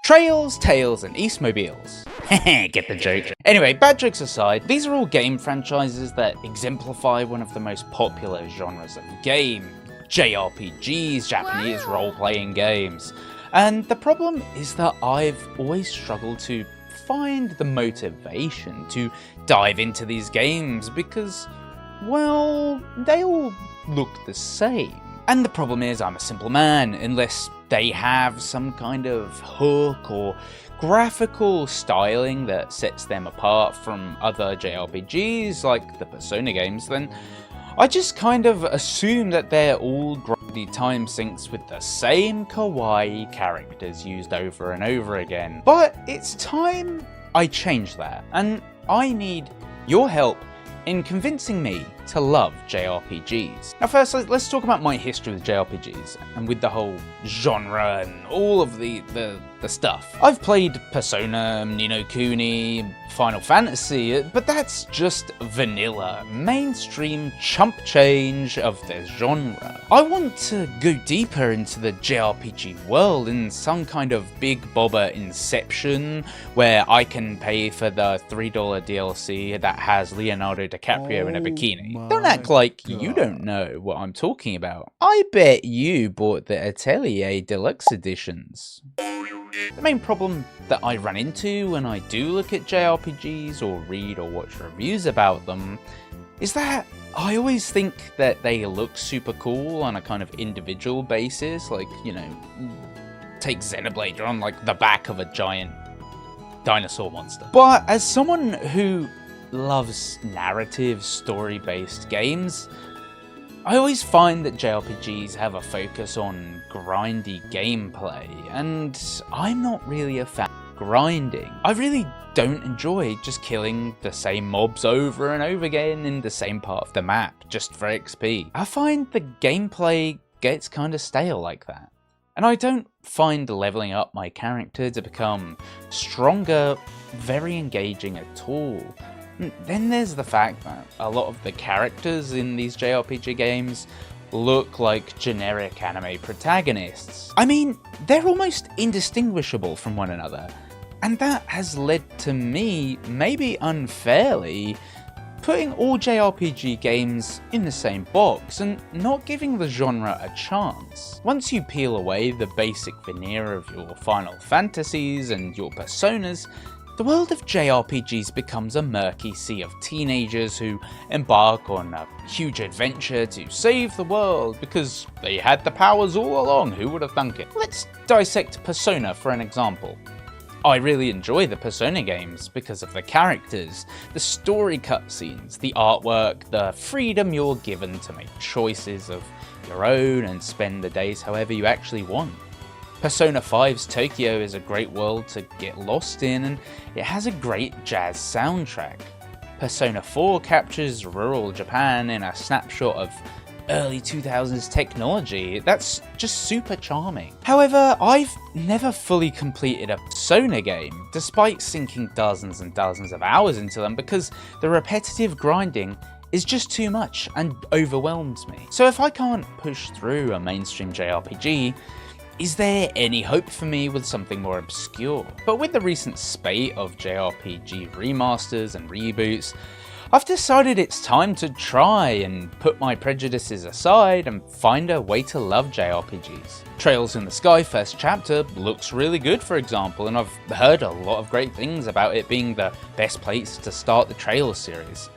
Trails, Tales, and Eastmobiles. Heh, get the joke. Anyway, bad jokes aside, these are all game franchises that exemplify one of the most popular genres of game. JRPGs, Japanese role-playing games. And the problem is that I've always struggled to find the motivation to dive into these games because, well, they all look the same. And the problem is I'm a simple man, unless they have some kind of hook or graphical styling that sets them apart from other JRPGs like the Persona games, then I just kind of assume that they're all grindy time sinks with the same kawaii characters used over and over again. But it's time I change that, and I need your help in convincing me to love JRPGs. Now first, let's talk about my history with JRPGs, and with the whole genre and all of the stuff. I've played Persona, Ni no Kuni, Final Fantasy, but that's just vanilla, mainstream chump change of the genre. I want to go deeper into the JRPG world in some kind of big bobber Inception, where I can pay for the $3 DLC that has Leonardo DiCaprio in a bikini. Don't act like you don't know what I'm talking about. I bet you bought the Atelier Deluxe editions. The main problem that I run into when I do look at JRPGs or read or watch reviews about them is that I always think that they look super cool on a kind of individual basis, like, you know, take Xenoblade, you're on like the back of a giant dinosaur monster. But as someone who loves narrative, story-based games, I always find that JRPGs have a focus on grindy gameplay, and I'm not really a fan of grinding. I really don't enjoy just killing the same mobs over and over again in the same part of the map, just for XP. I find the gameplay gets kinda stale like that. And I don't find leveling up my character to become stronger very engaging at all. Then there's the fact that a lot of the characters in these JRPG games look like generic anime protagonists. I mean, they're almost indistinguishable from one another, and that has led to me, maybe unfairly, putting all JRPG games in the same box and not giving the genre a chance. Once you peel away the basic veneer of your Final Fantasies and your Personas, the world of JRPGs becomes a murky sea of teenagers who embark on a huge adventure to save the world because they had the powers all along. Who would have thunk it? Let's dissect Persona for an example. I really enjoy the Persona games because of the characters, the story cutscenes, the artwork, the freedom you're given to make choices of your own and spend the days however you actually want. Persona 5's Tokyo is a great world to get lost in, and it has a great jazz soundtrack. Persona 4 captures rural Japan in a snapshot of early 2000s technology. That's just super charming. However, I've never fully completed a Persona game, despite sinking dozens and dozens of hours into them, because the repetitive grinding is just too much and overwhelms me. So if I can't push through a mainstream JRPG, is there any hope for me with something more obscure? But with the recent spate of JRPG remasters and reboots, I've decided it's time to try and put my prejudices aside and find a way to love JRPGs. Trails in the Sky First Chapter looks really good, for example, and I've heard a lot of great things about it being the best place to start the Trails series.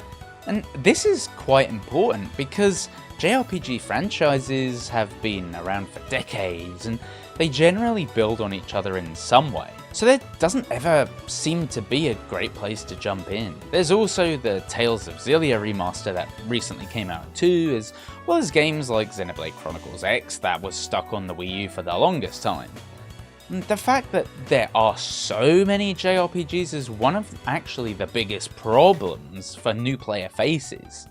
And this is quite important because JRPG franchises have been around for decades, and they generally build on each other in some way. So there doesn't ever seem to be a great place to jump in. There's also the Tales of Xilia remaster that recently came out too, as well as games like Xenoblade Chronicles X that was stuck on the Wii U for the longest time. The fact that there are so many JRPGs is one of actually the biggest problems for new player faces.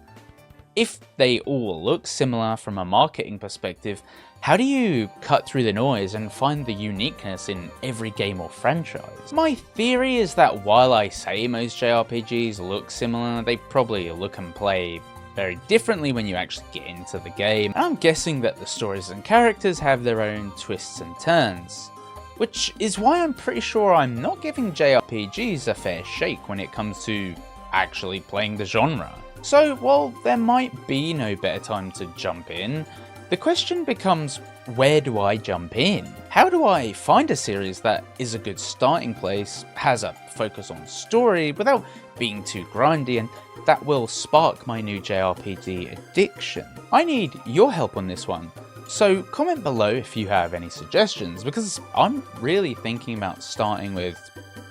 If they all look similar from a marketing perspective, how do you cut through the noise and find the uniqueness in every game or franchise? My theory is that while I say most JRPGs look similar, they probably look and play very differently when you actually get into the game, and I'm guessing that the stories and characters have their own twists and turns. which is why I'm pretty sure I'm not giving JRPGs a fair shake when it comes to actually playing the genre. So while there might be no better time to jump in, the question becomes, where do I jump in? How do I find a series that is a good starting place, has a focus on story without being too grindy, and that will spark my new JRPG addiction? I need your help on this one. So comment below if you have any suggestions, because I'm really thinking about starting with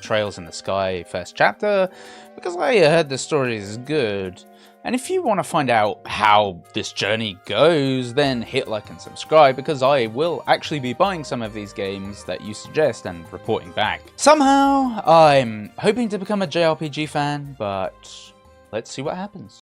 Trails in the Sky first chapter, because I heard the story is good. And if you want to find out how this journey goes, then hit like and subscribe, because I will actually be buying some of these games that you suggest and reporting back. Somehow, I'm hoping to become a JRPG fan, but let's see what happens.